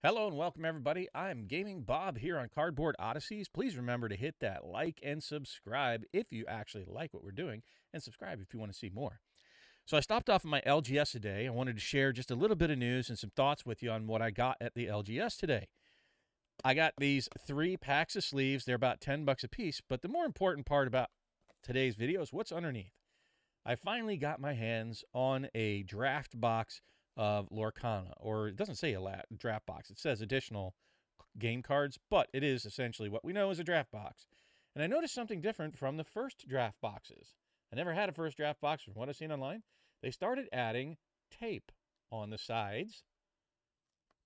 Hello and welcome everybody. I'm Gaming Bob here on Cardboard Odysseys. Please remember to hit that like and subscribe if you actually like what we're doing, and subscribe if you want to see more. So I stopped off at my LGS today. I wanted to share just a little bit of news and some thoughts with you on what I got at the LGS today. I got these 3 packs of sleeves. They're about 10 bucks a piece, but the more important part about today's video is what's underneath. I finally got my hands on a draft box of Lorcana, or it doesn't say a draft box. It says additional game cards, but it is essentially what we know as a draft box. And I noticed something different from the first draft boxes. I never had a first draft box from what I've seen online. They started adding tape on the sides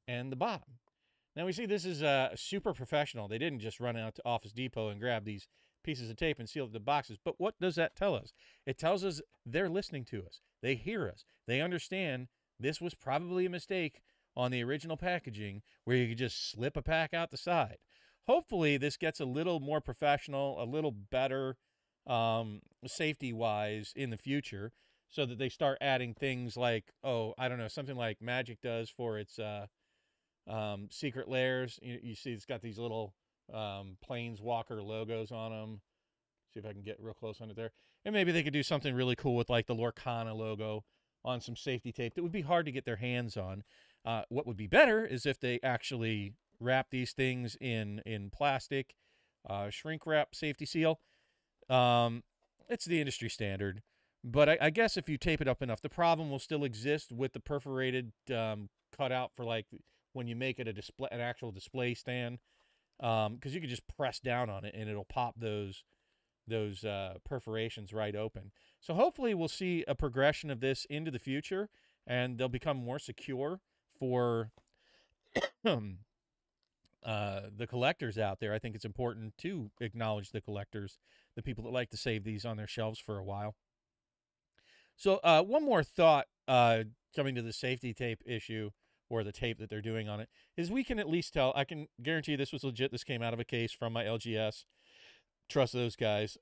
and the bottom. Now we see this is super professional. They didn't just run out to Office Depot and grab these pieces of tape and seal up the boxes. But what does that tell us? It tells us they're listening to us. They hear us. They understand this was probably a mistake on the original packaging where you could just slip a pack out the side. Hopefully this gets a little more professional, a little better safety-wise in the future, so that they start adding things like, oh, I don't know, something like Magic does for its secret lairs. You see it's got these little Planeswalker logos on them. See if I can get real close on it there. And maybe they could do something really cool with like the Lorcana logo on some safety tape that would be hard to get their hands on. What would be better is if they actually wrap these things in plastic, shrink wrap, safety seal. It's the industry standard. But I guess if you tape it up enough, the problem will still exist with the perforated cutout for like when you make it an actual display stand, because you could just press down on it and it'll pop those perforations right open. So hopefully we'll see a progression of this into the future, and they'll become more secure for the collectors out there. I think it's important to acknowledge the collectors, the people that like to save these on their shelves for a while. So one more thought coming to the safety tape issue, or the tape that they're doing on it, is we can at least tell. I can guarantee this was legit. This came out of a case from my LGS. Trust those guys.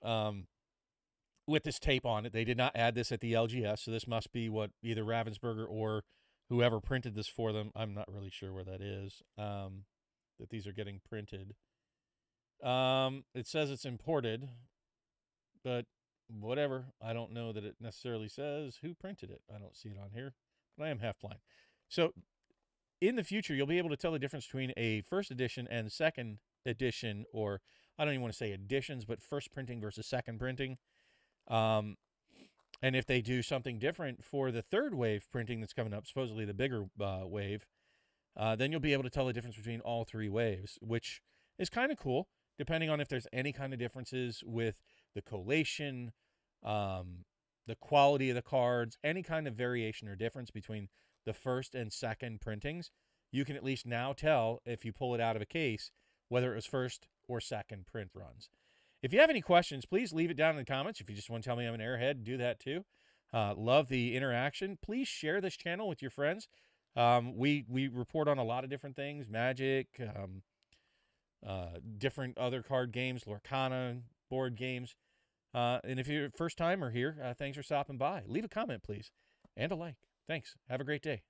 With this tape on it, they did not add this at the LGS, so this must be what either Ravensburger or whoever printed this for them. I'm not really sure where that is, that these are getting printed. It says it's imported, but whatever. I don't know that it necessarily says who printed it. I don't see it on here, but I am half blind. So in the future, you'll be able to tell the difference between a first edition and second edition, or I don't even want to say editions, but first printing versus second printing. And if they do something different for the third wave printing that's coming up, supposedly the bigger wave, then you'll be able to tell the difference between all 3 waves, which is kind of cool, depending on if there's any kind of differences with the collation, the quality of the cards, any kind of variation or difference between the first and second printings. You can at least now tell, if you pull it out of a case, whether it was first or second print runs. If you have any questions, please leave it down in the comments. If you just want to tell me I'm an airhead, do that too. Love the interaction. Please share this channel with your friends. We report on a lot of different things, Magic, different other card games, Lorcana, board games. And if you're a first timer here, thanks for stopping by. Leave a comment, please, and a like. Thanks. Have a great day.